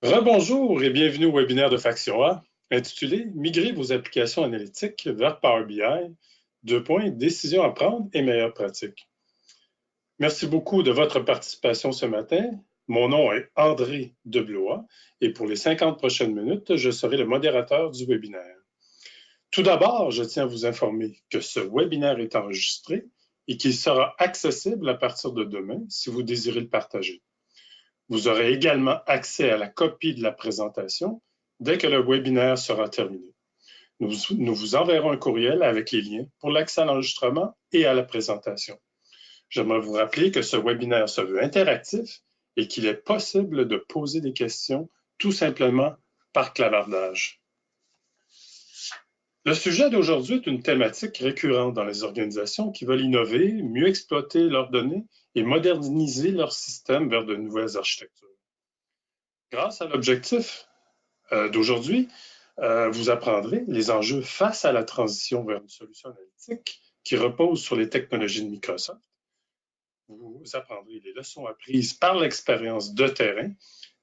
Rebonjour et bienvenue au webinaire de Faction A, intitulé Migrer vos applications analytiques vers Power BI, décisions à prendre et meilleures pratiques. Merci beaucoup de votre participation ce matin. Mon nom est André Deblois et pour les 50 prochaines minutes, je serai le modérateur du webinaire. Tout d'abord, je tiens à vous informer que ce webinaire est enregistré et qu'il sera accessible à partir de demain si vous désirez le partager. Vous aurez également accès à la copie de la présentation dès que le webinaire sera terminé. Nous vous enverrons un courriel avec les liens pour l'accès à l'enregistrement et à la présentation. J'aimerais vous rappeler que ce webinaire se veut interactif et qu'il est possible de poser des questions tout simplement par clavardage. Le sujet d'aujourd'hui est une thématique récurrente dans les organisations qui veulent innover, mieux exploiter leurs données et moderniser leur système vers de nouvelles architectures. Grâce à l'objectif d'aujourd'hui, vous apprendrez les enjeux face à la transition vers une solution analytique qui repose sur les technologies de Microsoft. Vous apprendrez les leçons apprises par l'expérience de terrain.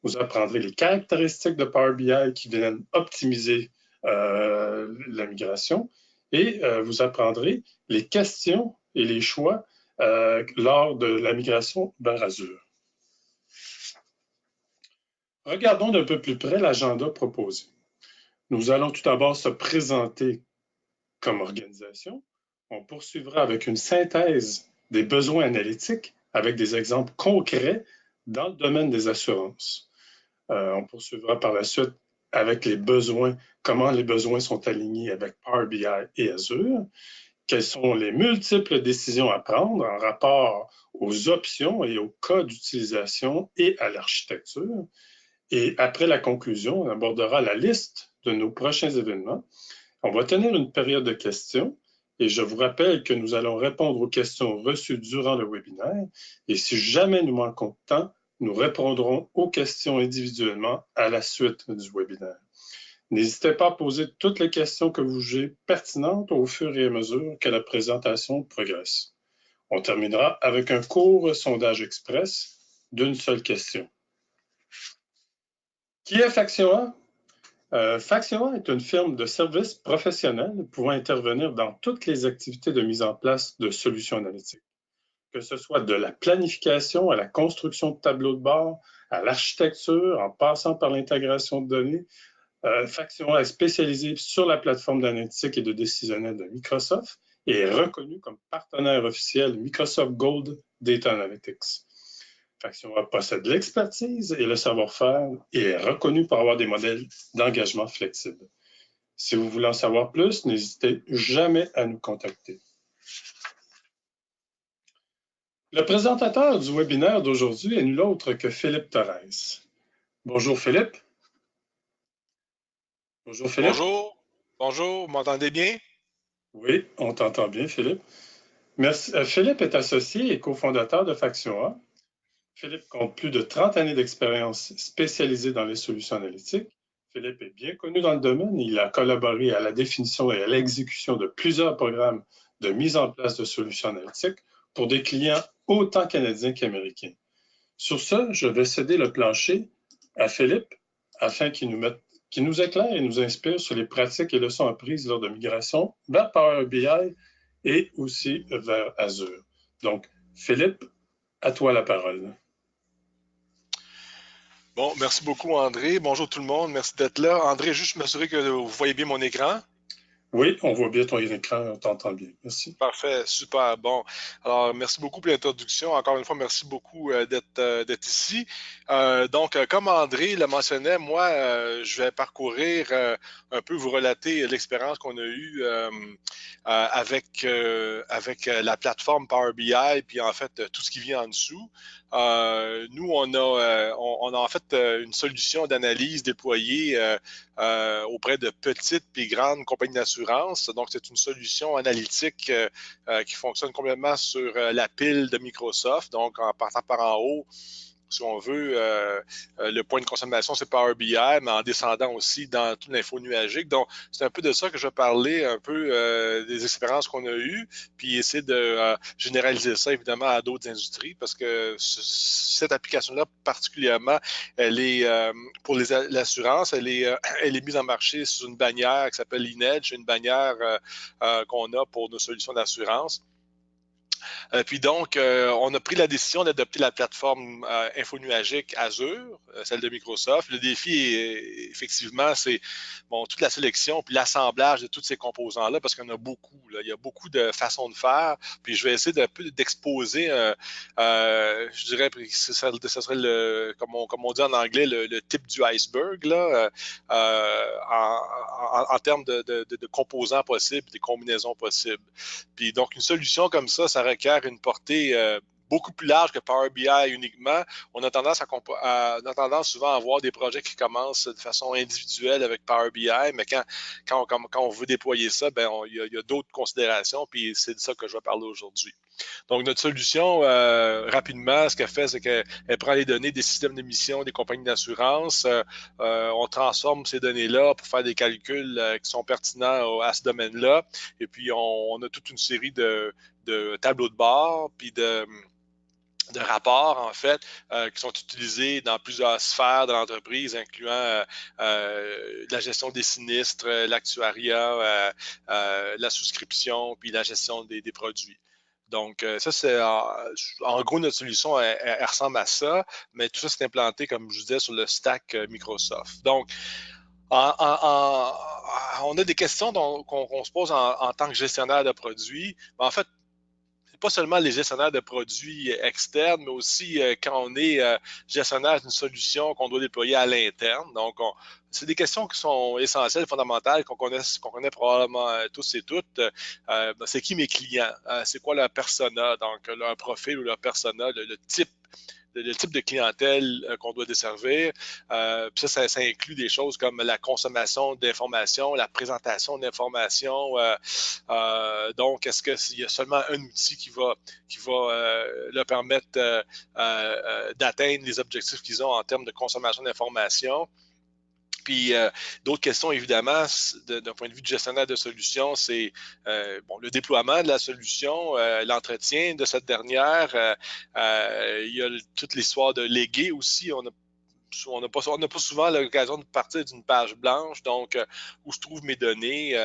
Vous apprendrez les caractéristiques de Power BI qui viennent optimiser la migration et vous apprendrez les questions et les choix lors de la migration vers Azure. Regardons d'un peu plus près l'agenda proposé. Nous allons tout d'abord se présenter comme organisation. On poursuivra avec une synthèse des besoins analytiques avec des exemples concrets dans le domaine des assurances. On poursuivra par la suite avec les besoins, comment les besoins sont alignés avec Power BI et Azure, quelles sont les multiples décisions à prendre en rapport aux options et aux cas d'utilisation et à l'architecture. Et après la conclusion, on abordera la liste de nos prochains événements. On va tenir une période de questions et je vous rappelle que nous allons répondre aux questions reçues durant le webinaire. Et si jamais nous manquons de temps, nous répondrons aux questions individuellement à la suite du webinaire. N'hésitez pas à poser toutes les questions que vous jugez pertinentes au fur et à mesure que la présentation progresse. On terminera avec un court sondage express d'une seule question. Qui est Faction A? Faction A est une firme de services professionnels pouvant intervenir dans toutes les activités de mise en place de solutions analytiques, que ce soit de la planification à la construction de tableaux de bord, à l'architecture, en passant par l'intégration de données. Faction A est spécialisée sur la plateforme d'analytique et de décisionnel de Microsoft et est reconnue comme partenaire officiel Microsoft Gold Data Analytics. Faction A possède l'expertise et le savoir-faire et est reconnue pour avoir des modèles d'engagement flexibles. Si vous voulez en savoir plus, n'hésitez jamais à nous contacter. Le présentateur du webinaire d'aujourd'hui est nul autre que Philippe Thorez. Bonjour Philippe. Bonjour Philippe. Bonjour. Bonjour, vous m'entendez bien? Oui, on t'entend bien Philippe. Merci. Philippe est associé et cofondateur de Faction A. Philippe compte plus de 30 années d'expérience spécialisée dans les solutions analytiques. Philippe est bien connu dans le domaine. Il a collaboré à la définition et à l'exécution de plusieurs programmes de mise en place de solutions analytiques pour des clients autant canadiens qu'américains. Sur ce, je vais céder le plancher à Philippe afin qu'il nous éclaire et nous inspire sur les pratiques et leçons apprises lors de migration vers Power BI et aussi vers Azure. Donc, Philippe, à toi la parole. Bon, merci beaucoup André. Bonjour tout le monde, merci d'être là. André, juste m'assurer que vous voyez bien mon écran. Oui, on voit bien ton écran, on t'entend bien. Merci. Parfait, super. Bon, alors merci beaucoup pour l'introduction. Encore une fois, merci beaucoup d'être ici. Comme André le mentionnait, moi, je vais parcourir un peu, vous relater l'expérience qu'on a eue avec la plateforme Power BI, puis en fait, tout ce qui vient en dessous. Nous, on a en fait une solution d'analyse déployée auprès de petites et grandes compagnies d'assurance. Donc, c'est une solution analytique qui fonctionne complètement sur la pile de Microsoft. Donc, en partant par en haut, si on veut, le point de consommation, c'est Power BI, mais en descendant aussi dans toute l'info nuagique. Donc, c'est un peu de ça que je vais parler, un peu des expériences qu'on a eues, puis essayer de généraliser ça, évidemment, à d'autres industries, parce que cette application-là, particulièrement, elle est, pour l'assurance, elle est mise en marché sous une bannière qui s'appelle Lineage, une bannière qu'on a pour nos solutions d'assurance. Puis donc, on a pris la décision d'adopter la plateforme infonuagique Azure, celle de Microsoft. Le défi, effectivement, c'est bon, toute la sélection puis l'assemblage de tous ces composants-là, parce qu'il y en a beaucoup. Là. Il y a beaucoup de façons de faire. Puis je vais essayer d'un peu d'exposer, je dirais que ce serait comme on dit en anglais, le type du iceberg, là, en termes de composants possibles, des combinaisons possibles. Puis donc, une solution comme ça requiert une portée beaucoup plus large que Power BI uniquement. On a tendance souvent à avoir des projets qui commencent de façon individuelle avec Power BI, mais quand on veut déployer ça, ben il y a d'autres considérations, puis c'est de ça que je vais parler aujourd'hui. Donc, notre solution, rapidement, ce qu'elle fait, c'est qu'elle prend les données des systèmes d'émission des compagnies d'assurance. On transforme ces données-là pour faire des calculs qui sont pertinents à ce domaine-là. Et puis, on a toute une série de tableaux de bord, puis de rapports, en fait, qui sont utilisés dans plusieurs sphères de l'entreprise, incluant la gestion des sinistres, l'actuariat, la souscription, puis la gestion des produits. Donc, ça, c'est en gros, notre solution, elle ressemble à ça, mais tout ça, c'est implanté, comme je vous disais, sur le stack Microsoft. Donc, on a des questions qu'on se pose en tant que gestionnaire de produits. En fait, pas seulement les gestionnaires de produits externes, mais aussi quand on est gestionnaire d'une solution qu'on doit déployer à l'interne. Donc, c'est des questions qui sont essentielles, fondamentales, qu'on connaît probablement tous et toutes. C'est qui mes clients? C'est quoi leur persona? Donc, leur profil ou leur persona, le type de clientèle qu'on doit desservir. Puis ça inclut des choses comme la consommation d'informations, la présentation d'informations. Donc, est-ce qu'il y a seulement un outil qui va leur permettre d'atteindre les objectifs qu'ils ont en termes de consommation d'informations? Puis d'autres questions, évidemment, d'un point de vue de gestionnaire de solutions, c'est le déploiement de la solution, l'entretien de cette dernière. Il y a toute l'histoire de léguer aussi. On n'a pas souvent l'occasion de partir d'une page blanche, donc où je trouve mes données.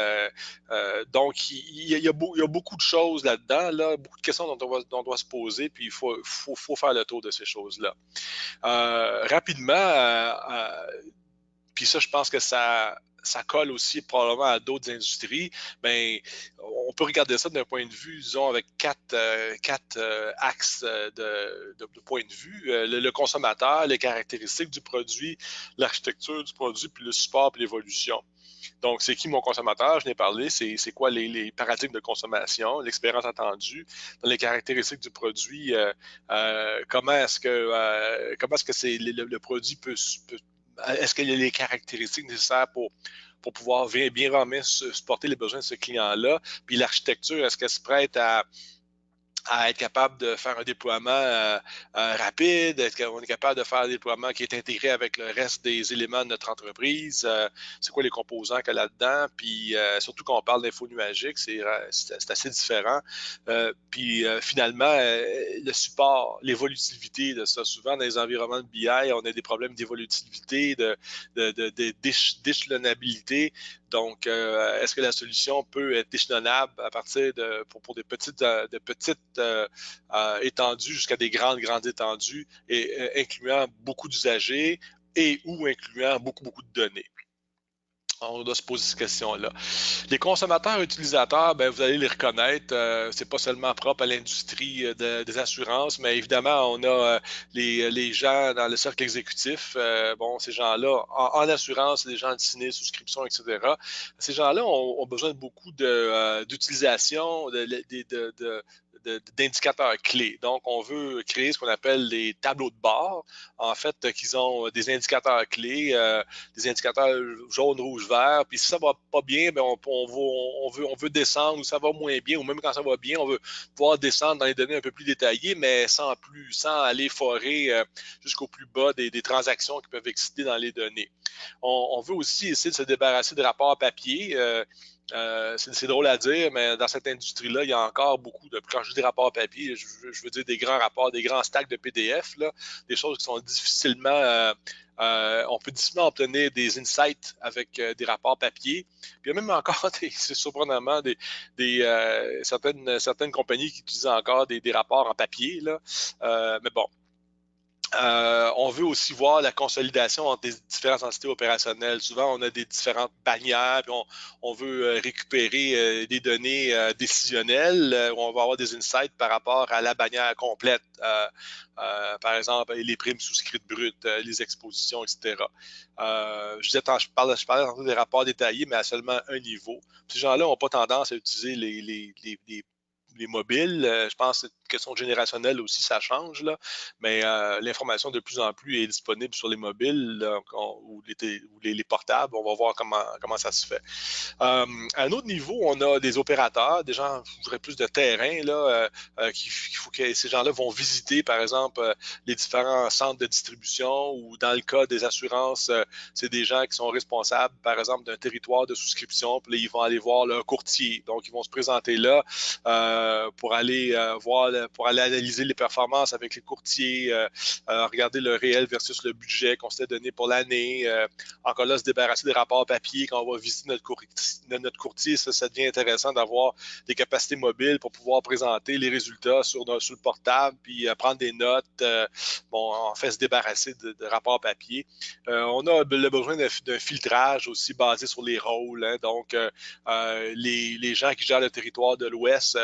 Donc, il y a beaucoup de choses là-dedans, là, beaucoup de questions dont on doit se poser, puis il faut faire le tour de ces choses-là. Rapidement, puis ça, je pense que ça colle aussi probablement à d'autres industries. Bien, on peut regarder ça d'un point de vue, disons, avec quatre axes de point de vue. Le consommateur, les caractéristiques du produit, l'architecture du produit, puis le support, puis l'évolution. Donc, c'est qui mon consommateur? Je n'ai parlé. C'est quoi les paradigmes de consommation, l'expérience attendue, dans les caractéristiques du produit, comment est-ce que le produit peut est-ce qu'il y a les caractéristiques nécessaires pour pouvoir bien vraiment supporter les besoins de ce client-là? Puis l'architecture, est-ce qu'elle se prête à être capable de faire un déploiement rapide, est-ce qu'on est capable de faire un déploiement qui est intégré avec le reste des éléments de notre entreprise, c'est quoi les composants qu'il y a là-dedans, puis surtout quand on parle d'info nuagique, c'est assez différent. Puis finalement, le support, l'évolutivité de ça, souvent dans les environnements de BI, on a des problèmes d'évolutivité, d'échelonnabilité. Donc, est-ce que la solution peut être échelonnable à partir pour des petites étendues jusqu'à des grandes étendues, et incluant beaucoup d'usagers et ou incluant beaucoup de données? On doit se poser cette question-là. Les consommateurs utilisateurs, ben, vous allez les reconnaître. C'est pas seulement propre à l'industrie des assurances, mais évidemment, on a les gens dans le cercle exécutif. Bon, ces gens-là, en assurance, les gens de ciné, souscription, etc. Ces gens-là ont besoin de beaucoup d'utilisation, d'indicateurs clés. Donc, on veut créer ce qu'on appelle des tableaux de bord. En fait, qu'ils ont des indicateurs clés, des indicateurs jaune, rouge, vert. Puis si ça va pas bien, ben on veut descendre, ou ça va moins bien, ou même quand ça va bien, on veut pouvoir descendre dans les données un peu plus détaillées, mais sans aller forer jusqu'au plus bas des transactions qui peuvent exister dans les données. On veut aussi essayer de se débarrasser de rapports papier. C'est drôle à dire, mais dans cette industrie-là, il y a encore beaucoup de. Quand je dis rapports papier, je veux dire des grands rapports, des grands stacks de PDF, là, des choses qui sont difficilement. On peut difficilement obtenir des insights avec des rapports papier. Puis il y a même encore, c'est surprenamment, certaines compagnies qui utilisent encore des rapports en papier. Là. Mais bon, on veut aussi voir la consolidation entre les différentes entités opérationnelles. Souvent, on a des différentes bannières, puis on veut récupérer des données décisionnelles, où on va avoir des insights par rapport à la bannière complète. Par exemple, les primes souscrites brutes, les expositions, etc. Je parlais tantôt des rapports détaillés, mais à seulement un niveau. Ces gens-là n'ont pas tendance à utiliser les mobiles. Je pense que c'est une question générationnelle aussi, ça change, là. Mais l'information de plus en plus est disponible sur les mobiles là, ou les portables. On va voir comment ça se fait. À un autre niveau, on a des opérateurs, des gens, je dirais plus de terrain, là, qu'il faut que ces gens-là vont visiter, par exemple, les différents centres de distribution ou dans le cas des assurances, c'est des gens qui sont responsables, par exemple, d'un territoire de souscription. Puis là, ils vont aller voir leur courtier. Donc, ils vont se présenter là pour aller pour aller analyser les performances avec les courtiers, regarder le réel versus le budget qu'on s'était donné pour l'année. Encore là, se débarrasser des rapports papier quand on va visiter notre courtier. Ça devient intéressant d'avoir des capacités mobiles pour pouvoir présenter les résultats sur le portable, puis prendre des notes. En fait, se débarrasser de rapports papier. On a le besoin d'un filtrage aussi basé sur les rôles. Hein, donc, les gens qui gèrent le territoire de l'Ouest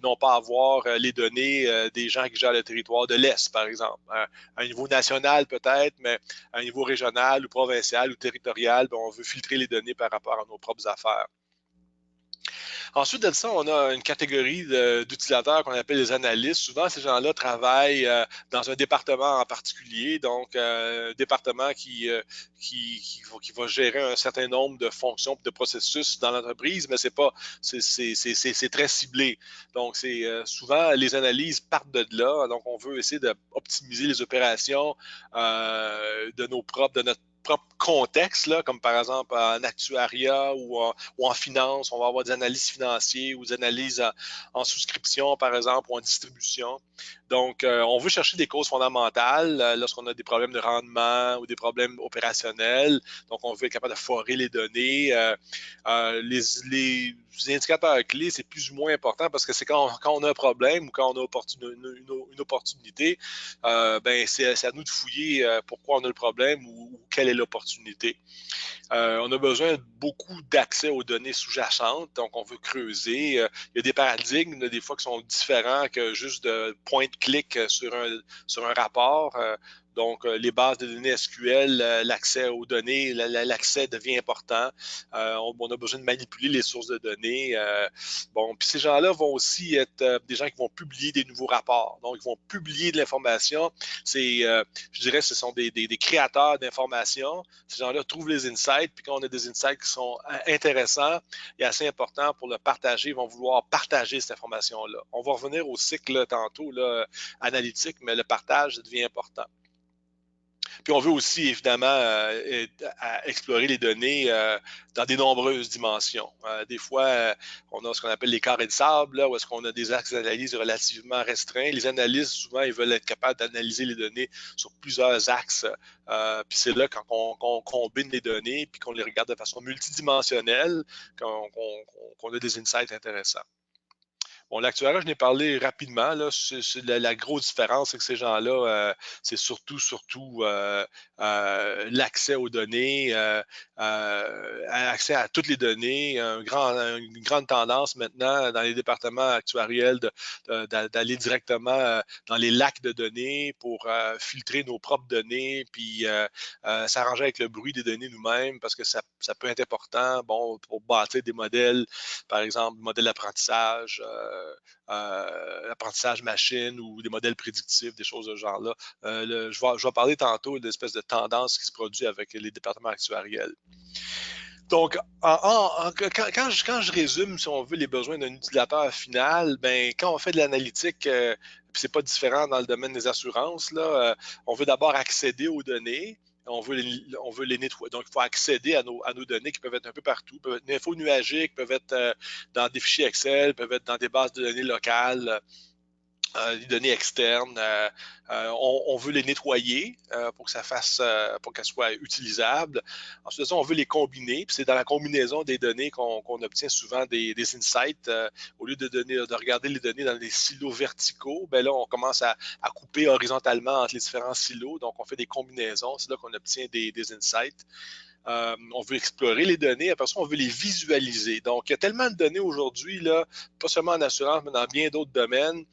n'ont pas à avoir les données des gens qui gèrent le territoire de l'Est, par exemple. À un niveau national peut-être, mais à un niveau régional ou provincial ou territorial, ben, on veut filtrer les données par rapport à nos propres affaires. Ensuite de ça, on a une catégorie d'utilisateurs qu'on appelle les analystes. Souvent, ces gens-là travaillent dans un département en particulier, donc un département qui va gérer un certain nombre de fonctions et de processus dans l'entreprise, mais c'est très ciblé. Donc, souvent, les analyses partent de là. Donc, on veut essayer d'optimiser les opérations de notre propre contexte, là, comme par exemple en actuariat ou en finance. On va avoir des analyses financières ou des analyses en souscription, par exemple, ou en distribution. Donc, on veut chercher des causes fondamentales lorsqu'on a des problèmes de rendement ou des problèmes opérationnels. Donc, on veut être capable de forer les données. Les indicateurs clés, c'est plus ou moins important parce que c'est quand on a un problème ou quand on a une opportunité, c'est à nous de fouiller pourquoi on a le problème ou quelle est l'opportunité. On a besoin de beaucoup d'accès aux données sous-jacentes, donc on veut creuser. Il y a des paradigmes, des fois, qui sont différents que juste de point-clic sur un rapport. Donc, les bases de données SQL, l'accès aux données, l'accès devient important. On a besoin de manipuler les sources de données. Puis ces gens-là vont aussi être des gens qui vont publier des nouveaux rapports. Donc, ils vont publier de l'information. Je dirais, ce sont des créateurs d'informations. Ces gens-là trouvent les insights, puis quand on a des insights qui sont intéressants et assez importants pour le partager, ils vont vouloir partager cette information-là. On va revenir au cycle tantôt là, analytique, mais le partage devient important. Puis on veut aussi, évidemment, explorer les données dans des nombreuses dimensions. Des fois, on a ce qu'on appelle les carrés de sable, là, où est-ce qu'on a des axes d'analyse relativement restreints. Les analystes, souvent, ils veulent être capables d'analyser les données sur plusieurs axes. Puis c'est là, quand on combine les données, puis qu'on les regarde de façon multidimensionnelle, qu'on a des insights intéressants. Bon, l'actuariat, je n'ai parlé rapidement. Là, la grosse différence, c'est que ces gens-là, c'est surtout l'accès aux données, accès à toutes les données, une grande tendance maintenant dans les départements actuariels d'aller directement dans les lacs de données pour filtrer nos propres données, puis s'arranger avec le bruit des données nous-mêmes parce que ça peut être important pour bâtir des modèles, par exemple, modèles d'apprentissage, apprentissage machine ou des modèles prédictifs, des choses de ce genre-là. Je vais parler tantôt de l'espèce de tendance qui se produit avec les départements actuariels. Donc, quand je résume, si on veut, les besoins d'un utilisateur final, ben, quand on fait de l'analytique, puis c'est pas différent dans le domaine des assurances, là, on veut d'abord accéder aux données. On veut les nettoyer. Donc, il faut accéder à nos données qui peuvent être un peu partout, peuvent être des infos nuagiques, peuvent être dans des fichiers Excel, peuvent être dans des bases de données locales. Les données externes, on veut les nettoyer pour que ça fasse, pour qu'elles soient utilisables. Ensuite de ça, on veut les combiner. Puis c'est dans la combinaison des données qu'on obtient souvent des insights. Au lieu de regarder les données dans des silos verticaux, ben là, on commence à couper horizontalement entre les différents silos. Donc, on fait des combinaisons. C'est là qu'on obtient des insights. On veut explorer les données, après ça, on veut les visualiser. Donc, il y a tellement de données aujourd'hui, là, pas seulement en assurance, mais dans bien d'autres domaines,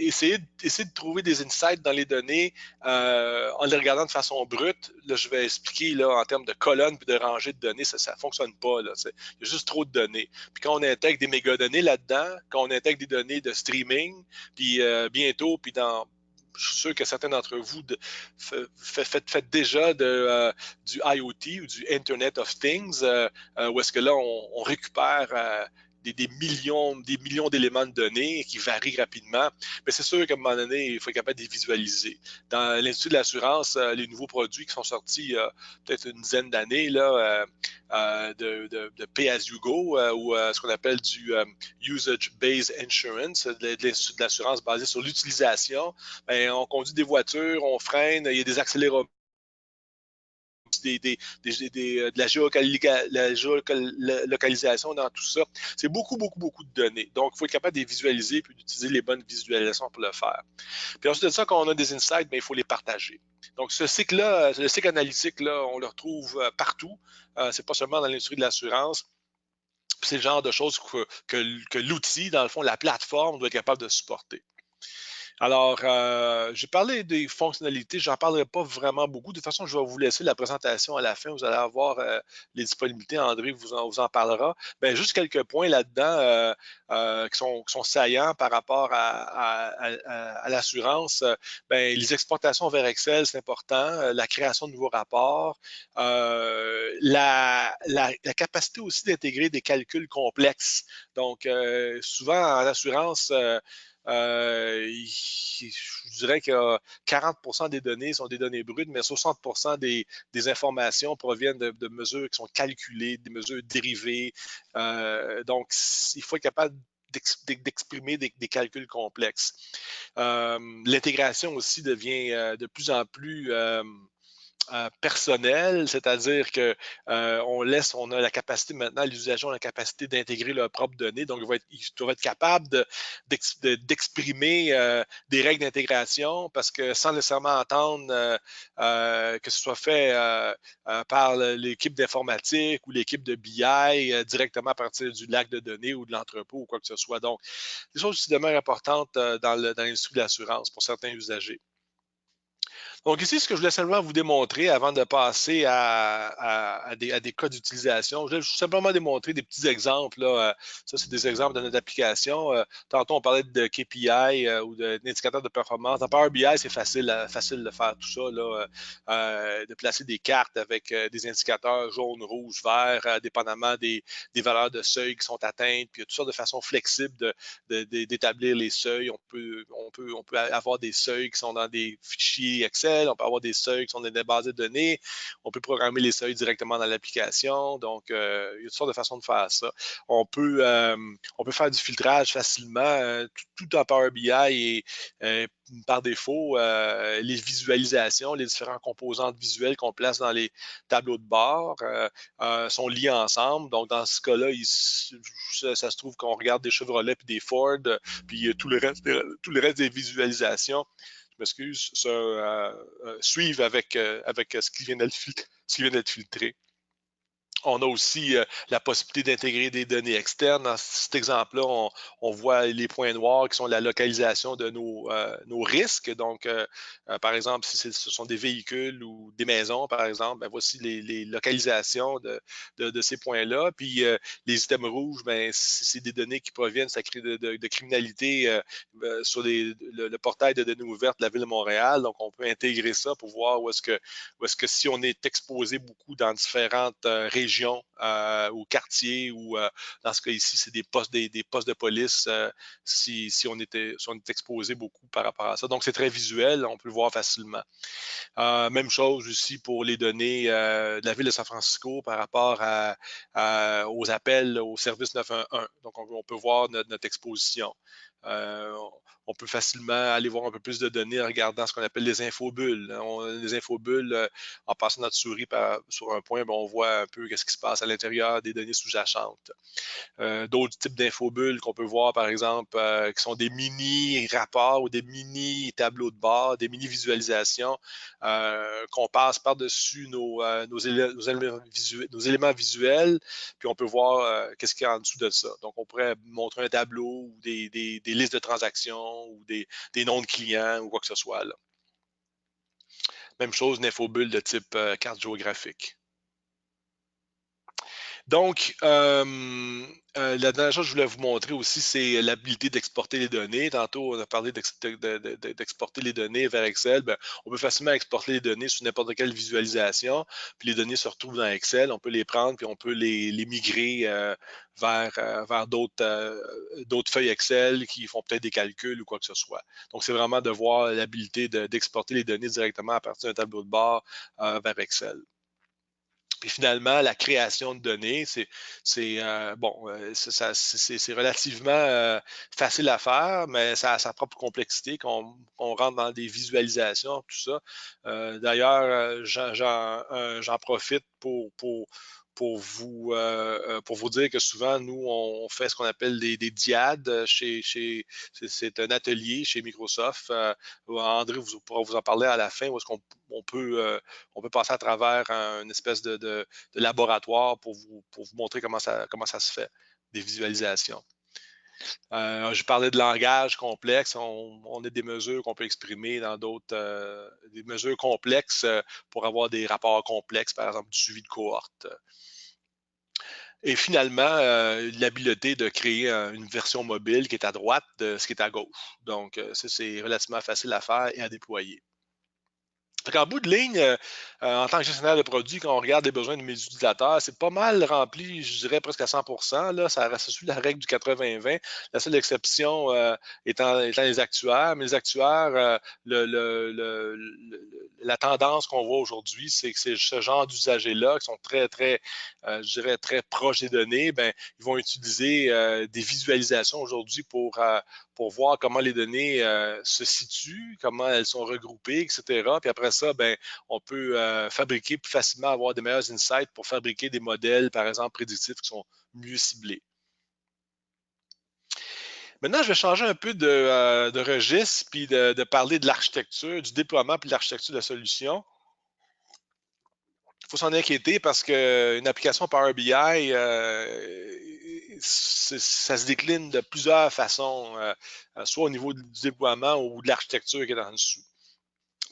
essayer de trouver des insights dans les données en les regardant de façon brute. Là, je vais expliquer là, en termes de colonnes et de rangées de données, ça ne fonctionne pas. Là, il y a juste trop de données. Puis quand on intègre des mégadonnées là-dedans, quand on intègre des données de streaming, puis bientôt, puis dans je suis sûr que certains d'entre vous faites déjà du IoT ou du Internet of Things, où est-ce que là, on récupère des millions d'éléments de données qui varient rapidement. Mais c'est sûr qu'à un moment donné, il faut être capable de les visualiser. Dans l'industrie de l'assurance, les nouveaux produits qui sont sortis il y a peut-être une dizaine d'années, de Pay as you go, ou ce qu'on appelle du Usage-Based Insurance, de l'industrie de l'assurance basée sur l'utilisation. Ben, on conduit des voitures, on freine, il y a des accéléromètres, de la géolocalisation dans tout ça. C'est beaucoup, beaucoup, beaucoup de données. Donc, il faut être capable de les visualiser et d'utiliser les bonnes visualisations pour le faire. Puis ensuite de ça, quand on a des insights, bien, il faut les partager. Donc, ce cycle-là, le cycle analytique, là, on le retrouve partout. C'est pas seulement dans l'industrie de l'assurance. C'est le genre de choses que l'outil, dans le fond, la plateforme doit être capable de supporter. Alors, j'ai parlé des fonctionnalités, j'en parlerai pas vraiment beaucoup. De toute façon, je vais vous laisser la présentation à la fin. Vous allez avoir les disponibilités. André vous en parlera. Ben, juste quelques points là-dedans qui sont saillants par rapport à l'assurance. Ben, les exportations vers Excel, c'est important. La création de nouveaux rapports. La capacité aussi d'intégrer des calculs complexes. Donc, souvent en assurance, je dirais que 40% des données sont des données brutes, mais 60% des informations proviennent de mesures qui sont calculées, des mesures dérivées. Donc, il faut être capable d'exprimer des calculs complexes. L'intégration aussi devient de plus en plus personnel, c'est-à-dire que on a la capacité maintenant, les usagers ont la capacité d'intégrer leurs propres données, donc ils doivent être capables d'exprimer des règles d'intégration parce que sans nécessairement entendre que ce soit fait par l'équipe d'informatique ou l'équipe de BI directement à partir du lac de données ou de l'entrepôt ou quoi que ce soit. Donc, des choses qui demeurent importantes dans l'industrie de l'assurance pour certains usagers. Donc ici, ce que je voulais simplement vous démontrer avant de passer à des cas d'utilisation, je voulais simplement démontrer des petits exemples. Là. Ça, c'est des exemples de notre application. Tantôt, on parlait de KPI ou d'indicateurs de performance. Dans Power BI, c'est facile de faire tout ça, là, de placer des cartes avec des indicateurs jaune, rouge, vert, dépendamment des valeurs de seuil qui sont atteintes. Puis il y a tout ça de façon flexible d'établir les seuils. On peut avoir des seuils qui sont dans des fichiers Excel. On peut avoir des seuils qui sont dans des bases de données. On peut programmer les seuils directement dans l'application. Donc, il y a toutes sortes de façons de faire ça. On peut faire du filtrage facilement. Tout en Power BI et par défaut, les visualisations, les différents composantes visuelles qu'on place dans les tableaux de bord sont liés ensemble. Donc, dans ce cas-là, ça se trouve qu'on regarde des Chevrolet puis des Ford, puis tout le reste des visualisations je m'excuse, suivent avec ce qui vient d'être filtré. On a aussi la possibilité d'intégrer des données externes. Dans cet exemple-là, on voit les points noirs qui sont la localisation de nos risques. Donc, par exemple, si ce sont des véhicules ou des maisons, par exemple, ben, voici les localisations de ces points-là. Puis, les items rouges, ben, c'est des données qui proviennent de criminalité sur le portail de données ouvertes de la Ville de Montréal. Donc, on peut intégrer ça pour voir où est-ce que si on est exposé beaucoup dans différentes régions ou quartiers, ou dans ce cas ici, c'est des postes de police, si on est exposé beaucoup par rapport à ça. Donc, c'est très visuel, on peut le voir facilement. Même chose aussi pour les données de la ville de San Francisco par rapport aux appels au service 911. Donc, on peut voir notre exposition. Euh, on peut facilement aller voir un peu plus de données en regardant ce qu'on appelle les infobulles. Les infobulles, en passant notre souris sur un point, ben, on voit un peu ce qui se passe à l'intérieur des données sous-jacentes. D'autres types d'infobulles qu'on peut voir, par exemple, qui sont des mini-rapports ou des mini-tableaux de bord, des mini-visualisations qu'on passe par-dessus nos éléments visuels, puis on peut voir qu'est-ce qu'il y a en dessous de ça. Donc, on pourrait montrer un tableau ou des listes de transactions ou des noms de clients ou quoi que ce soit là. Même chose, une infobulle de type carte géographique. Donc, la dernière chose que je voulais vous montrer aussi, c'est l'habilité d'exporter les données. Tantôt, on a parlé d'exporter les données vers Excel. Ben, on peut facilement exporter les données sur n'importe quelle visualisation. Puis les données se retrouvent dans Excel. On peut les prendre, puis on peut les migrer vers d'autres feuilles Excel qui font peut-être des calculs ou quoi que ce soit. Donc, c'est vraiment de voir l'habilité d'exporter les données directement à partir d'un tableau de bord vers Excel. Puis finalement, la création de données, c'est relativement facile à faire, mais ça a sa propre complexité qu'on rentre dans des visualisations, tout ça. D'ailleurs, j'en profite pour vous dire que souvent, nous, on fait ce qu'on appelle des diades c'est un atelier chez Microsoft. André pourra vous en parler à la fin, où est-ce qu'on peut passer à travers une espèce de laboratoire pour vous montrer comment ça se fait, des visualisations. Je parlais de langage complexe. On a des mesures qu'on peut exprimer dans d'autres, des mesures complexes pour avoir des rapports complexes, par exemple du suivi de cohorte. Et finalement, l'habileté de créer une version mobile qui est à droite de ce qui est à gauche. Donc, ça, c'est relativement facile à faire et à déployer. En bout de ligne, en tant que gestionnaire de produits, quand on regarde les besoins de mes utilisateurs, c'est pas mal rempli, je dirais presque à 100%. Là, ça reste sous la règle du 80-20. La seule exception étant les actuaires. Mais les actuaires, la tendance qu'on voit aujourd'hui, c'est que c'est ce genre d'usagers-là qui sont très, très, je dirais, très proches des données, ben, ils vont utiliser des visualisations aujourd'hui pour voir comment les données se situent, comment elles sont regroupées, etc. Puis après ça, ben, on peut fabriquer plus facilement, avoir des meilleurs insights pour fabriquer des modèles, par exemple, prédictifs qui sont mieux ciblés. Maintenant, je vais changer un peu de registre, puis de parler de l'architecture, du déploiement, puis de l'architecture de la solution. Il faut s'en inquiéter parce qu'une application Power BI, ça se décline de plusieurs façons, soit au niveau du déploiement ou de l'architecture qui est en dessous.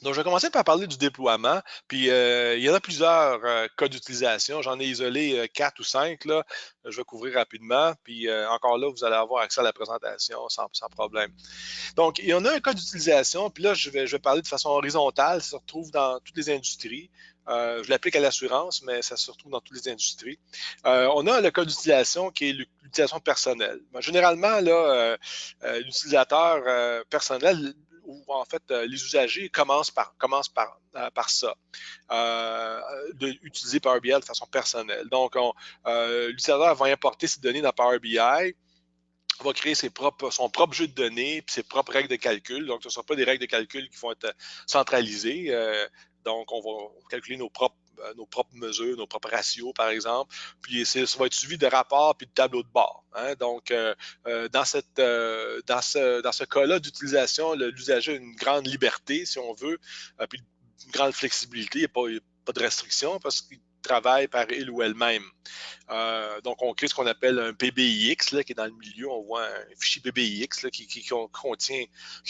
Donc, je vais commencer par parler du déploiement. Puis, il y en a plusieurs cas d'utilisation. J'en ai isolé 4 ou 5. Là. Je vais couvrir rapidement. Puis, encore là, vous allez avoir accès à la présentation sans problème. Donc, il y en a un cas d'utilisation. Puis là, je vais parler de façon horizontale. Ça se retrouve dans toutes les industries. Je l'applique à l'assurance, mais ça se retrouve dans toutes les industries. On a le cas d'utilisation qui est l'utilisation personnelle. Généralement, là, l'utilisateur personnel, ou en fait, les usagers commencent par ça, d'utiliser Power BI de façon personnelle. Donc, l'utilisateur va importer ses données dans Power BI, va créer son propre jeu de données puis ses propres règles de calcul. Donc, ce ne sont pas des règles de calcul qui vont être centralisées. Donc, on va calculer nos propres mesures, nos propres ratios, par exemple. Puis, ça va être suivi de rapports puis de tableaux de bord. Hein? Donc, dans ce cas-là d'utilisation, l'usager a une grande liberté, si on veut, puis une grande flexibilité. Il n'y a pas de restriction parce qu'il travaillent par il ou elles-mêmes. Donc, on crée ce qu'on appelle un PBIX, là, qui est dans le milieu. On voit un fichier PBIX là, qui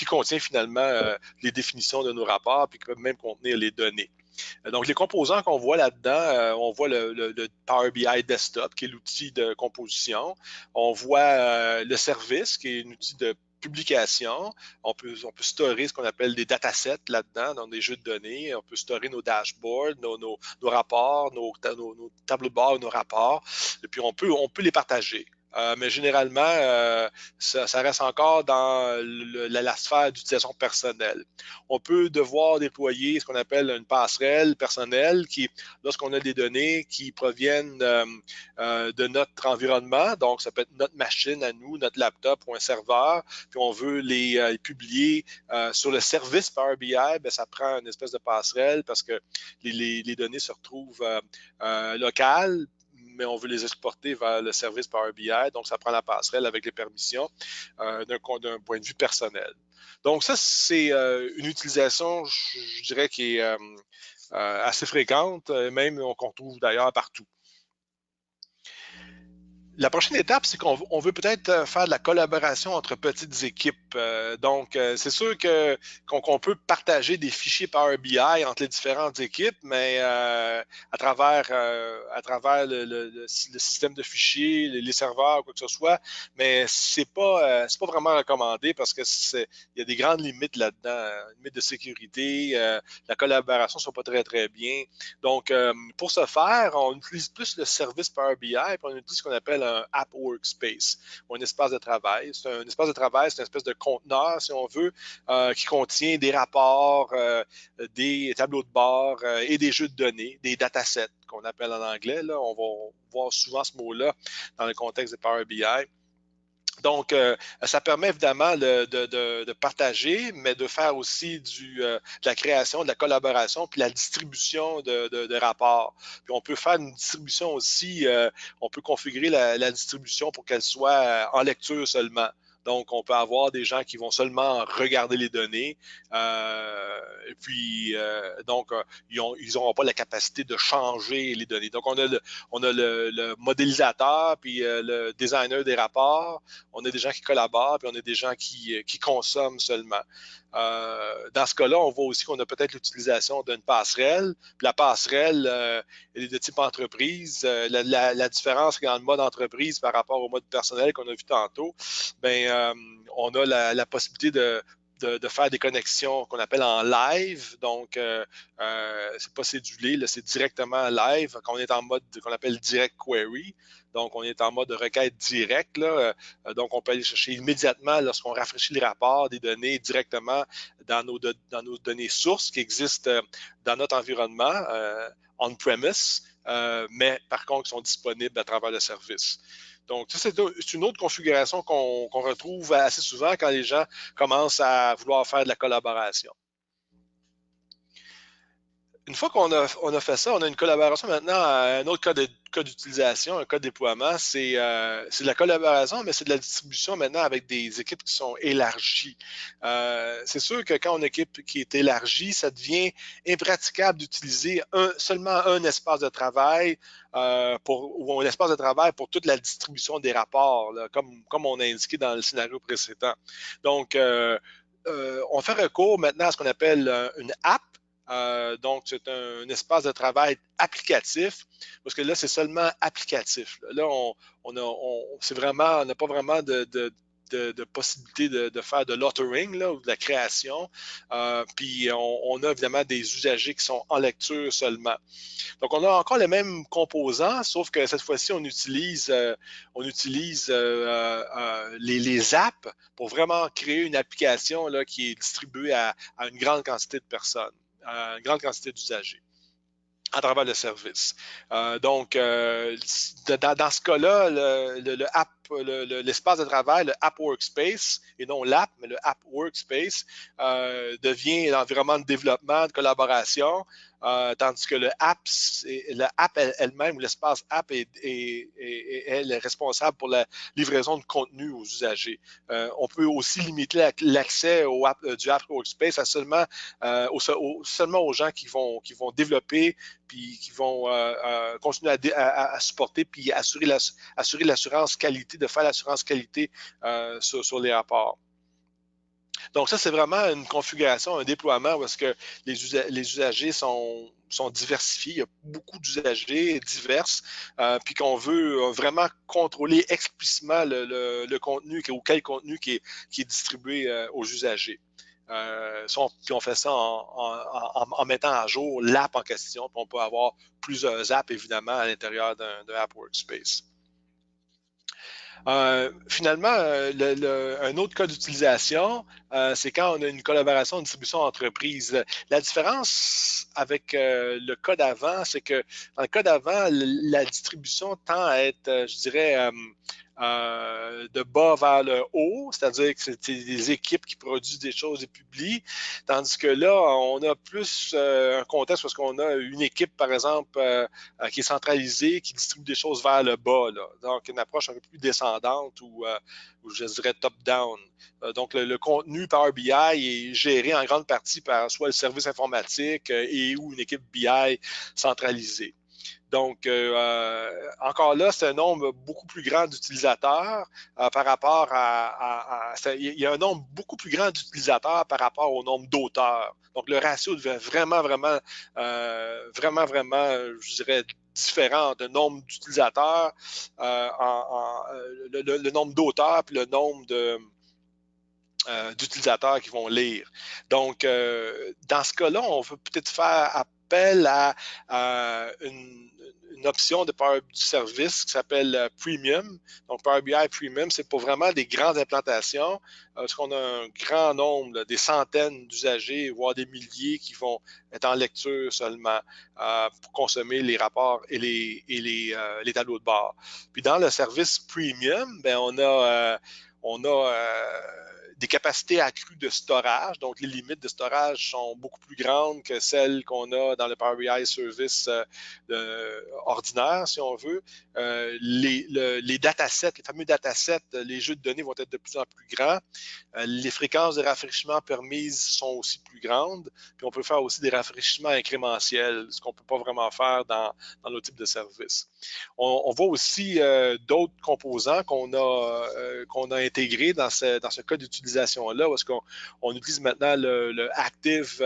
contient finalement les définitions de nos rapports, puis qui peut même contenir les données. Donc, les composants qu'on voit là-dedans, on voit le Power BI Desktop, qui est l'outil de composition. On voit le service, qui est un outil de publication. On peut storer ce qu'on appelle des datasets là-dedans, dans des jeux de données. On peut storer nos dashboards, nos rapports, nos tableaux de bord, nos rapports. Et puis, on peut les partager. Mais généralement, ça reste encore dans la sphère d'utilisation personnelle. On peut devoir déployer ce qu'on appelle une passerelle personnelle qui, lorsqu'on a des données qui proviennent de notre environnement, donc ça peut être notre machine à nous, notre laptop ou un serveur, puis on veut les publier sur le service Power BI, bien, ça prend une espèce de passerelle parce que les données se retrouvent locales, mais on veut les exporter vers le service Power BI, donc ça prend la passerelle avec les permissions d'un point de vue personnel. Donc ça, c'est une utilisation, je dirais, qui est assez fréquente, même qu'on retrouve d'ailleurs partout. La prochaine étape, c'est qu'on veut peut-être faire de la collaboration entre petites équipes. Donc, c'est sûr qu'on peut partager des fichiers Power BI entre les différentes équipes, mais à travers le système de fichiers, les serveurs, quoi que ce soit, mais c'est pas vraiment recommandé parce que il y a des grandes limites là-dedans, limites de sécurité, la collaboration ne soit pas très, très bien. Donc, pour ce faire, on utilise plus le service Power BI, puis on utilise ce qu'on appelle un App Workspace, ou un espace de travail. Un espace de travail, c'est une espèce de conteneur, si on veut, qui contient des rapports, des tableaux de bord et des jeux de données, des datasets, qu'on appelle en anglais. Là. On va voir souvent ce mot-là dans le contexte de Power BI. Donc, ça permet évidemment de partager, mais de faire aussi de la création, de la collaboration, puis la distribution de rapports. Puis on peut faire une distribution aussi, on peut configurer la distribution pour qu'elle soit en lecture seulement. Donc, on peut avoir des gens qui vont seulement regarder les données, et puis, ils n'auront pas la capacité de changer les données. Donc, on a le modélisateur, puis le designer des rapports, on a des gens qui collaborent, puis on a des gens qui consomment seulement. Dans ce cas-là, on voit aussi qu'on a peut-être l'utilisation d'une passerelle. Puis la passerelle, elle est de type entreprise. La différence dans le mode entreprise par rapport au mode personnel qu'on a vu tantôt, ben, on a la possibilité de faire des connexions qu'on appelle en live. Donc, c'est pas cédulé, là, c'est directement live. Quand on est en mode qu'on appelle direct query. Donc, on est en mode de requête directe. Là. Donc, on peut aller chercher immédiatement, lorsqu'on rafraîchit les rapports, des données directement dans nos données sources qui existent dans notre environnement on-premise, mais par contre, qui sont disponibles à travers le service. Donc, ça, c'est une autre configuration qu'on retrouve assez souvent quand les gens commencent à vouloir faire de la collaboration. Une fois qu'on a fait ça, on a une collaboration maintenant à un autre cas d'utilisation, un cas de déploiement. C'est de la collaboration, mais c'est de la distribution maintenant avec des équipes qui sont élargies. C'est sûr que quand on a une équipe qui est élargie, ça devient impraticable d'utiliser seulement un espace de travail ou un espace de travail pour toute la distribution des rapports, là, comme on a indiqué dans le scénario précédent. Donc, on fait recours maintenant à ce qu'on appelle une app. Donc, c'est un espace de travail applicatif, parce que là, c'est seulement applicatif. Là, on n'a pas vraiment de possibilité de faire de l'authoring ou de la création. Puis, on a évidemment des usagers qui sont en lecture seulement. Donc, on a encore les mêmes composants, sauf que cette fois-ci, on utilise les apps pour vraiment créer une application là, qui est distribuée à une grande quantité de personnes, à une grande quantité d'usagers à travers le service. Donc, dans ce cas-là, l'espace de travail, le App Workspace, et non l'app, mais le App Workspace, devient l'environnement de développement, de collaboration, tandis que le app elle-même, ou l'espace app, elle est responsable pour la livraison de contenu aux usagers. On peut aussi limiter l'accès du App Workspace à seulement aux gens qui vont développer puis qui vont continuer à supporter puis assurer l'assurance qualité, de faire l'assurance qualité sur les rapports. Donc ça, c'est vraiment une configuration, un déploiement où est-ce que les usagers sont diversifiés. Il y a beaucoup d'usagers divers, puis qu'on veut vraiment contrôler explicitement le contenu ou quel contenu qui est distribué aux usagers. Puis on fait ça en mettant à jour l'app en question, puis on peut avoir plusieurs apps, évidemment, à l'intérieur d'un App Workspace. Finalement, un autre cas d'utilisation, c'est quand on a une collaboration, une distribution entreprise. La différence avec le cas d'avant, c'est que dans le cas d'avant, la distribution tend à être, je dirais, de bas vers le haut, c'est-à-dire que c'est des équipes qui produisent des choses et publient, tandis que là, on a plus un contexte parce qu'on a une équipe, par exemple, qui est centralisée, qui distribue des choses vers le bas, là. Donc une approche un peu plus descendante ou je dirais top-down. Donc le contenu Power BI est géré en grande partie par soit le service informatique et ou une équipe BI centralisée. Donc, encore là, c'est un nombre beaucoup plus grand d'utilisateurs par rapport il y a un nombre beaucoup plus grand d'utilisateurs par rapport au nombre d'auteurs. Donc, le ratio devient vraiment, je dirais, différent de nombre d'utilisateurs, le nombre d'auteurs puis le nombre d'utilisateurs qui vont lire. Donc, dans ce cas-là, on peut peut-être faire appel à une option de Power BI service qui s'appelle Premium. Donc, Power BI Premium, c'est pour vraiment des grandes implantations, parce qu'on a un grand nombre, des centaines d'usagers, voire des milliers qui vont être en lecture seulement pour consommer les rapports et les tableaux de bord. Puis dans le service Premium, ben, on a des capacités accrues de storage. Donc, les limites de storage sont beaucoup plus grandes que celles qu'on a dans le Power BI Service ordinaire, si on veut. Les datasets, les fameux datasets, les jeux de données vont être de plus en plus grands. Les fréquences de rafraîchissement permises sont aussi plus grandes. Puis, on peut faire aussi des rafraîchissements incrémentiels, ce qu'on ne peut pas vraiment faire dans nos types de services. On voit aussi d'autres composants qu'on a intégrés dans ce cas d'utilisation-là, parce qu'on utilise maintenant le Active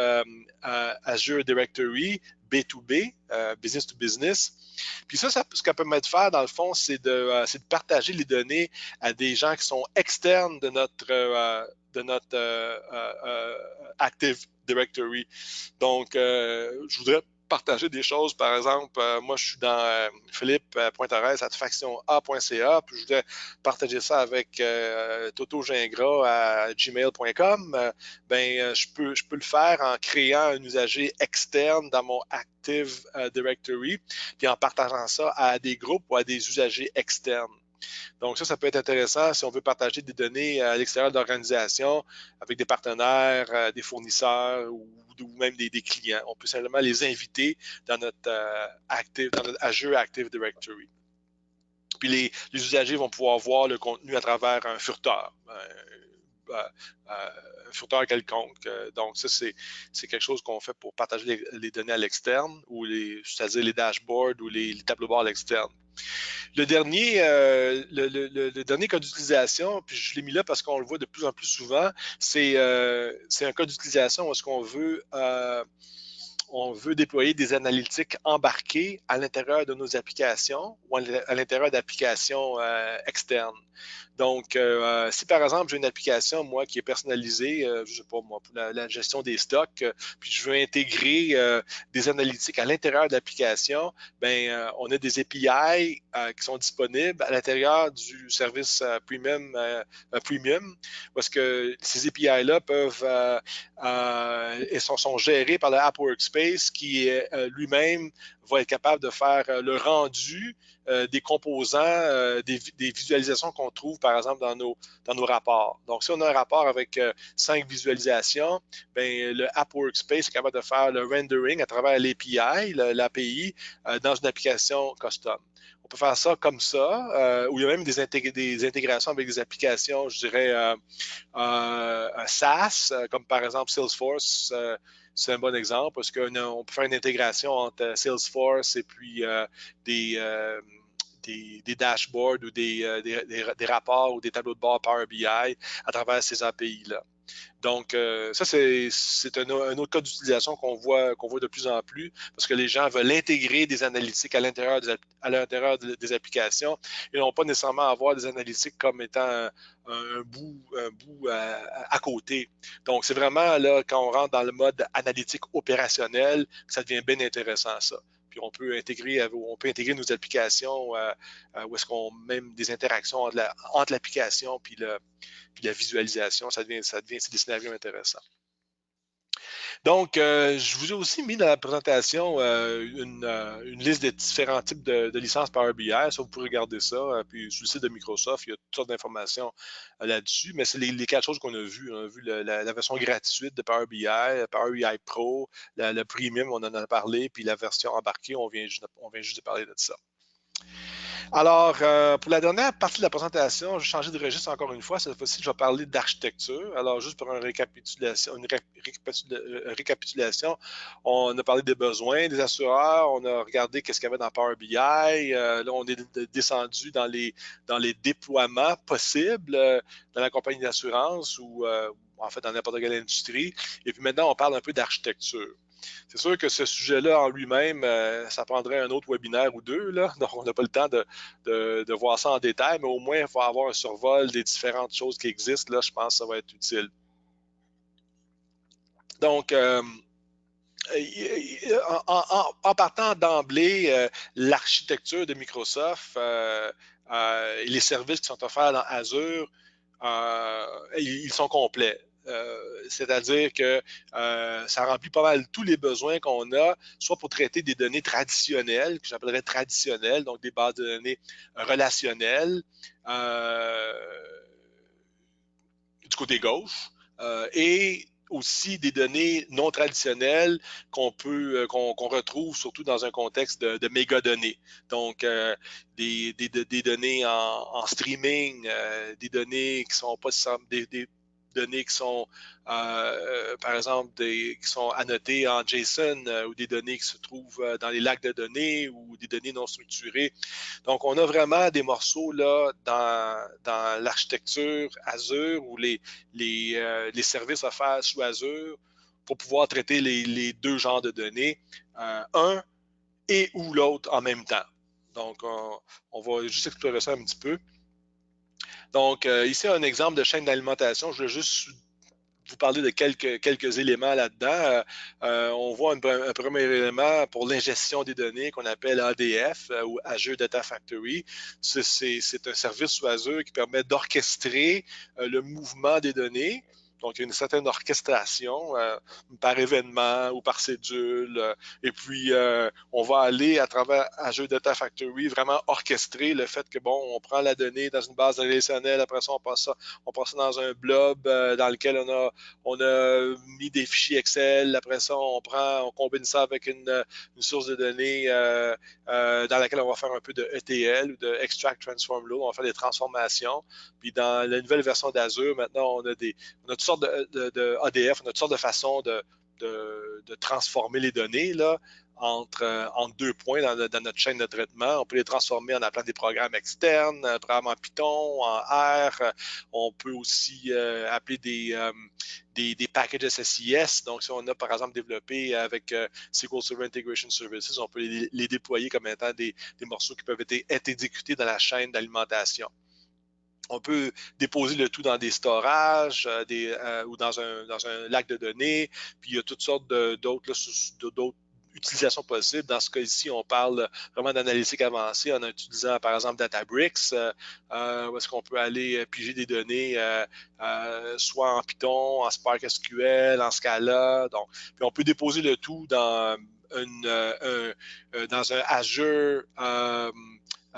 Azure Directory B2B, Business to Business. Puis ça, ce qu'elle permet de faire, dans le fond, c'est de partager les données à des gens qui sont externes de notre Active Directory. Donc, je voudrais partager des choses. Par exemple, moi, je suis dans philippe.torres@factionA.ca, puis je voudrais partager ça avec Toto Gingras à gmail.com. Je peux le faire en créant un usager externe dans mon Active Directory, puis en partageant ça à des groupes ou à des usagers externes. Donc ça peut être intéressant si on veut partager des données à l'extérieur de l'organisation avec des partenaires, des fournisseurs ou même des clients. On peut simplement les inviter dans notre Azure Active Directory. Puis les usagers vont pouvoir voir le contenu à travers un furteur. Un furteur quelconque. Donc, ça, c'est quelque chose qu'on fait pour partager les données à l'externe, c'est-à-dire les dashboards ou les tableaux de bord à l'externe. Le dernier cas d'utilisation, puis je l'ai mis là parce qu'on le voit de plus en plus souvent, c'est un cas d'utilisation où est-ce qu'on veut déployer des analytiques embarquées à l'intérieur de nos applications ou à l'intérieur d'applications externes. Donc, si par exemple j'ai une application, moi, qui est personnalisée, je ne sais pas moi, pour la gestion des stocks, puis je veux intégrer des analytiques à l'intérieur de l'application, on a des API qui sont disponibles à l'intérieur du service Premium, parce que ces API-là et sont gérés par le App Workspace qui lui-même va être capable de faire le rendu des composants, des visualisations qu'on trouve, par exemple, dans nos rapports. Donc, si on a un rapport avec 5 visualisations, le App Workspace est capable de faire le rendering à travers l'API, l'API, dans une application custom. On peut faire ça comme ça, où il y a même des intégrations avec des applications, je dirais, SaaS, comme par exemple Salesforce. C'est un bon exemple parce qu'on peut faire une intégration entre Salesforce et puis des, euh, des dashboards ou des rapports ou des tableaux de bord Power BI à travers ces API-là. Donc, ça, c'est un autre cas d'utilisation qu'on voit de plus en plus parce que les gens veulent intégrer des analytiques à l'intérieur des applications et non pas nécessairement avoir des analytiques comme étant un bout à côté. Donc, c'est vraiment là, quand on rentre dans le mode analytique opérationnel, que ça devient bien intéressant, ça. Puis on peut intégrer nos applications où est-ce qu'on même des interactions entre l'application puis la visualisation, c'est des scénarios intéressants. Donc, je vous ai aussi mis dans la présentation une liste de différents types de licences Power BI. Ça, vous pouvez regarder ça. Puis sur le site de Microsoft, il y a toutes sortes d'informations là-dessus. Mais c'est les quatre choses qu'on a vues. On a vu la version gratuite de Power BI, Power BI Pro, le Premium, on en a parlé, puis la version embarquée, on vient juste de parler de ça. Alors, pour la dernière partie de la présentation, je vais changer de registre encore une fois. Cette fois-ci, je vais parler d'architecture. Alors, juste pour une récapitulation, on a parlé des besoins des assureurs, on a regardé qu'est-ce qu'il y avait dans Power BI. Là, on est descendu dans les déploiements possibles dans la compagnie d'assurance ou en fait dans n'importe quelle industrie. Et puis maintenant, on parle un peu d'architecture. C'est sûr que ce sujet-là en lui-même, ça prendrait un autre webinaire ou deux, là. Donc on n'a pas le temps de voir ça en détail, mais au moins, il faut avoir un survol des différentes choses qui existent. Là, je pense que ça va être utile. Donc, en partant d'emblée, l'architecture de Microsoft et les services qui sont offerts dans Azure, ils sont complets. C'est-à-dire que ça remplit pas mal tous les besoins qu'on a, soit pour traiter des données traditionnelles, que j'appellerais traditionnelles, donc des bases de données relationnelles du côté gauche, et aussi des données non traditionnelles qu'on retrouve surtout dans un contexte de mégadonnées. Donc, des données en streaming, des données qui sont pas des données qui sont, par exemple, qui sont annotées en JSON ou des données qui se trouvent dans les lacs de données ou des données non structurées. Donc, on a vraiment des morceaux là dans l'architecture Azure ou les services offerts sous Azure pour pouvoir traiter les deux genres de données, un et ou l'autre en même temps. Donc, on va juste explorer ça un petit peu. Donc, ici, un exemple de chaîne d'alimentation. Je vais juste vous parler de quelques éléments là-dedans. On voit un premier élément pour l'ingestion des données qu'on appelle ADF ou Azure Data Factory. C'est un service sous Azure qui permet d'orchestrer le mouvement des données. Donc, il y a une certaine orchestration par événement ou par cédule. Et puis, on va aller à travers Azure Data Factory vraiment orchestrer le fait que, bon, on prend la donnée dans une base relationnelle, après ça, on passe ça dans un blob dans lequel on a mis des fichiers Excel. Après ça, on combine ça avec une source de données dans laquelle on va faire un peu de ETL ou de Extract Transform Load. On va faire des transformations. Puis dans la nouvelle version d'Azure, maintenant, on a toutes sortes de ADF, on a toutes sortes de façons de transformer les données là, entre deux points dans notre chaîne de traitement. On peut les transformer en appelant des programmes externes, un programme en Python, en R. On peut aussi appeler des packages SSIS. Donc, si on a, par exemple, développé avec SQL Server Integration Services, on peut les déployer comme étant des morceaux qui peuvent être exécutés dans la chaîne d'alimentation. On peut déposer le tout dans des storages ou dans un lac de données. Puis il y a toutes sortes d'autres utilisations possibles. Dans ce cas-ci, on parle vraiment d'analytique avancée en utilisant, par exemple, Databricks, où est-ce qu'on peut aller piger des données soit en Python, en Spark SQL, en Scala. Donc, puis on peut déposer le tout dans un Azure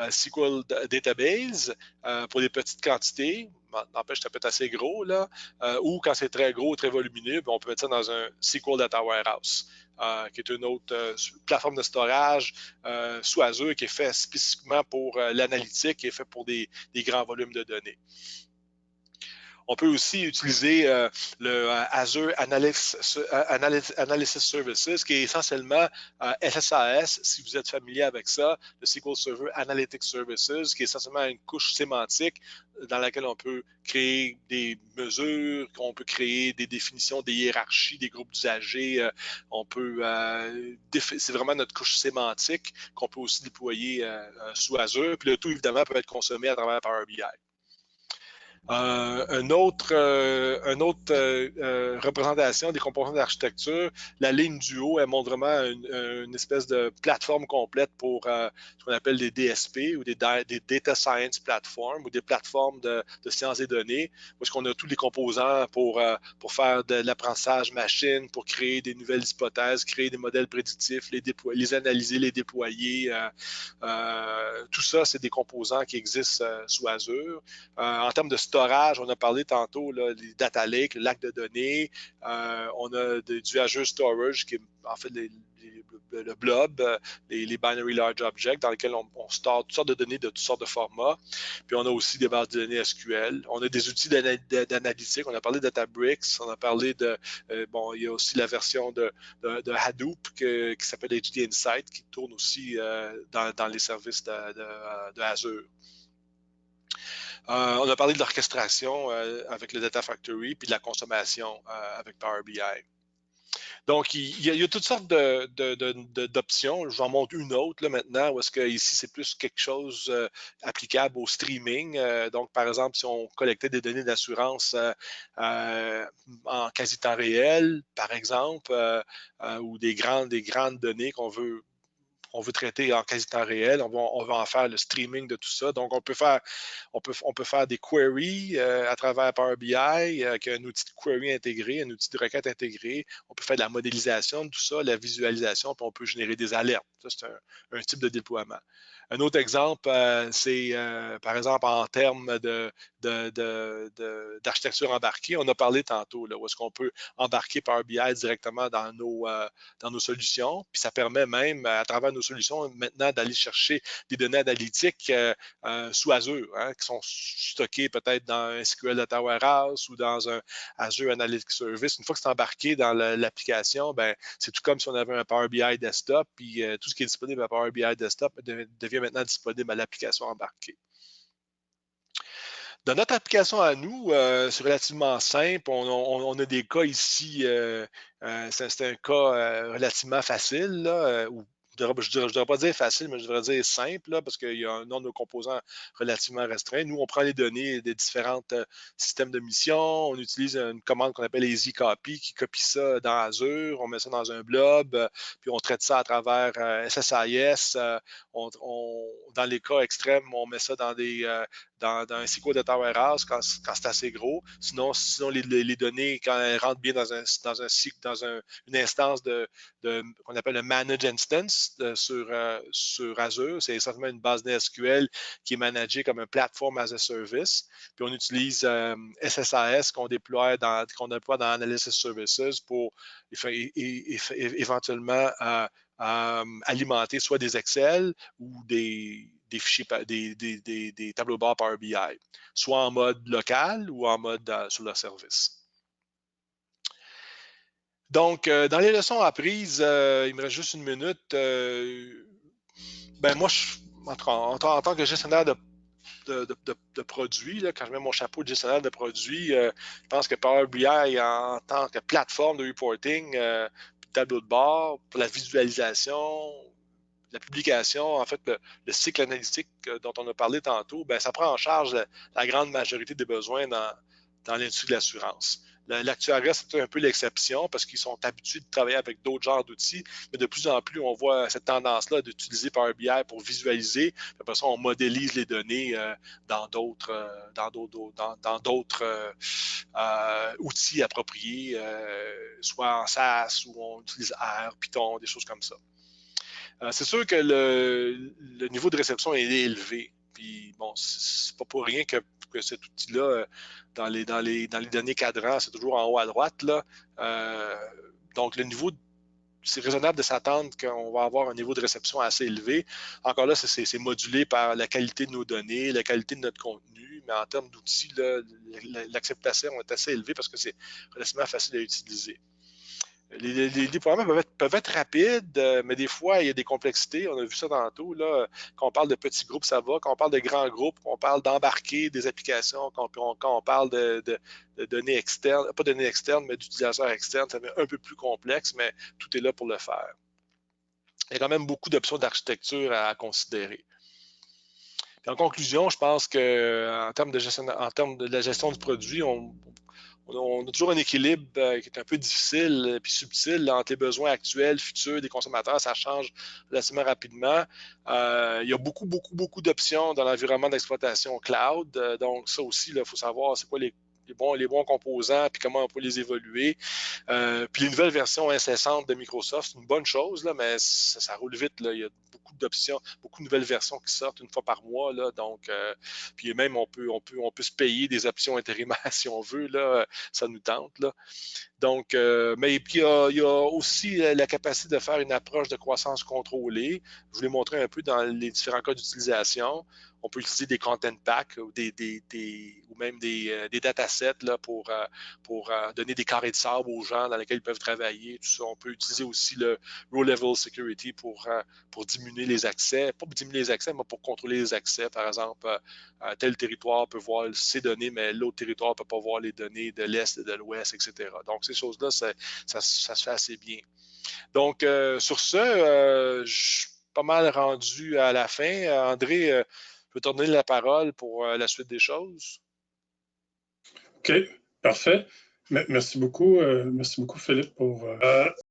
SQL Database pour des petites quantités. n'empêche, ça peut être assez gros, là, ou quand c'est très gros, très volumineux, on peut mettre ça dans un SQL Data Warehouse, qui est une autre plateforme de storage sous Azure qui est fait spécifiquement pour l'analytique, qui est fait pour des grands volumes de données. On peut aussi utiliser le Azure Analysis Services, qui est essentiellement SSAS, si vous êtes familier avec ça, le SQL Server Analytics Services, qui est essentiellement une couche sémantique dans laquelle on peut créer des mesures, on peut créer des définitions, des hiérarchies, des groupes d'usagers. C'est vraiment notre couche sémantique qu'on peut aussi déployer sous Azure. Puis le tout, évidemment, peut être consommé à travers Power BI. Une autre représentation des composants d'architecture, la ligne du haut, elle montre vraiment une espèce de plateforme complète pour ce qu'on appelle des DSP ou des Data Science Platforms ou des plateformes de sciences des données, où est-ce qu'on a tous les composants pour faire de l'apprentissage machine, pour créer des nouvelles hypothèses, créer des modèles prédictifs, les analyser, les déployer. Tout ça, c'est des composants qui existent sous Azure. En termes de storage, on a parlé tantôt, là, les data lakes, le lac de données. On a du Azure Storage, qui est en fait le blob, les binary large objects, dans lesquels on store toutes sortes de données de toutes sortes de formats. Puis on a aussi des bases de données SQL. On a des outils d'analytique. On a parlé de Databricks. On a parlé il y a aussi la version de Hadoop qui s'appelle HD Insight, qui tourne aussi dans les services de Azure. On a parlé de l'orchestration avec le Data Factory, puis de la consommation avec Power BI. Donc, il y a toutes sortes d'options. Je vous en montre une autre là, maintenant, où est-ce que ici, c'est plus quelque chose applicable au streaming. Donc, par exemple, si on collectait des données d'assurance en quasi temps réel, par exemple, ou des grandes données qu'on veut traiter en quasi temps réel, on va en faire le streaming de tout ça. Donc, on peut faire des queries à travers Power BI, qui a un outil de query intégré, un outil de requête intégré. On peut faire de la modélisation de tout ça, la visualisation, puis on peut générer des alertes. Ça, c'est un type de déploiement. Un autre exemple, c'est par exemple en termes d'architecture embarquée. On a parlé tantôt, là, où est-ce qu'on peut embarquer Power BI directement dans nos solutions. Puis ça permet même, à travers nos solutions, maintenant d'aller chercher des données analytiques sous Azure, qui sont stockées peut-être dans un SQL Data Warehouse ou dans un Azure Analytics Service. Une fois que c'est embarqué dans l'application, c'est tout comme si on avait un Power BI Desktop, puis tout ce qui est disponible à Power BI Desktop devient maintenant disponible à l'application embarquée. Dans notre application à nous, c'est relativement simple. On a des cas ici, c'est un cas relativement facile, là, je ne devrais pas dire facile, mais je devrais dire simple, là, parce qu'il y a un nombre de composants relativement restreint. Nous, on prend les données des différents systèmes de mission. On utilise une commande qu'on appelle Easy Copy qui copie ça dans Azure. On met ça dans un blob, puis on traite ça à travers SSIS. Dans les cas extrêmes, on met ça dans un SQL Data Warehouse quand c'est assez gros. Sinon les données, quand elles rentrent bien dans une instance qu'on appelle un Managed Instance sur Azure, c'est essentiellement une base de SQL qui est managée comme un Platform as a Service. Puis on utilise SSAS qu'on déploie dans Analysis Services pour éventuellement alimenter soit des Excel ou des fichiers, des tableaux de bord Power BI, soit en mode local ou en mode sur le service. Donc, dans les leçons apprises, il me reste juste une minute. Moi, en tant que gestionnaire de produits, là, quand je mets mon chapeau de gestionnaire de produits, je pense que Power BI, en tant que plateforme de reporting, tableau de bord, pour la visualisation, la publication, en fait, le cycle analytique dont on a parlé tantôt, ça prend en charge la grande majorité des besoins dans l'industrie de l'assurance. L'actuariat, c'est un peu l'exception parce qu'ils sont habitués de travailler avec d'autres genres d'outils, mais de plus en plus, on voit cette tendance-là d'utiliser Power BI pour visualiser. Puis après ça, on modélise les données dans d'autres outils appropriés, soit en SAS ou on utilise R, Python, des choses comme ça. C'est sûr que le niveau de réception est élevé. Puis bon, c'est pas pour rien que que cet outil-là, dans les derniers cadrans, c'est toujours en haut à droite, là. Donc, le niveau, c'est raisonnable de s'attendre qu'on va avoir un niveau de réception assez élevé. Encore là, c'est modulé par la qualité de nos données, la qualité de notre contenu, mais en termes d'outils, l'acceptation est assez élevée parce que c'est relativement facile à utiliser. Les déploiements peuvent être rapides, mais des fois, il y a des complexités. On a vu ça tantôt. Là, quand on parle de petits groupes, ça va. Quand on parle de grands groupes, quand on parle d'embarquer des applications, quand on parle de données externes, pas de données externes, mais d'utilisateurs externes, ça devient un peu plus complexe, mais tout est là pour le faire. Il y a quand même beaucoup d'options d'architecture à considérer. Puis en conclusion, je pense qu'en termes de la gestion du produit, on a toujours un équilibre qui est un peu difficile puis subtil entre les besoins actuels, futurs des consommateurs. Ça change relativement rapidement. Il y a beaucoup, beaucoup, beaucoup d'options dans l'environnement d'exploitation cloud. Donc, ça aussi, il faut savoir c'est quoi les bons composants puis comment on peut les évoluer. Puis les nouvelles versions incessantes de Microsoft, c'est une bonne chose, là, mais ça roule vite. Là. Il y a beaucoup d'options, beaucoup de nouvelles versions qui sortent une fois par mois. Là, donc, puis même, on peut se payer des options intérimaires si on veut. Là, ça nous tente. Là. Donc, mais puis il y a aussi la capacité de faire une approche de croissance contrôlée. Je vous l'ai montré un peu dans les différents cas d'utilisation. On peut utiliser des content packs ou même des datasets là, pour donner des carrés de sable aux gens dans lesquels ils peuvent travailler. Tout ça. On peut utiliser aussi le row level security pour diminuer les accès. Pas diminuer les accès, mais pour contrôler les accès. Par exemple, tel territoire peut voir ces données, mais l'autre territoire ne peut pas voir les données de l'Est et de l'Ouest, etc. Donc, ces choses-là, ça se fait assez bien. Donc, sur ce, je suis pas mal rendu à la fin. André, je peux te donner la parole pour la suite des choses. OK, parfait. Merci beaucoup, Philippe, pour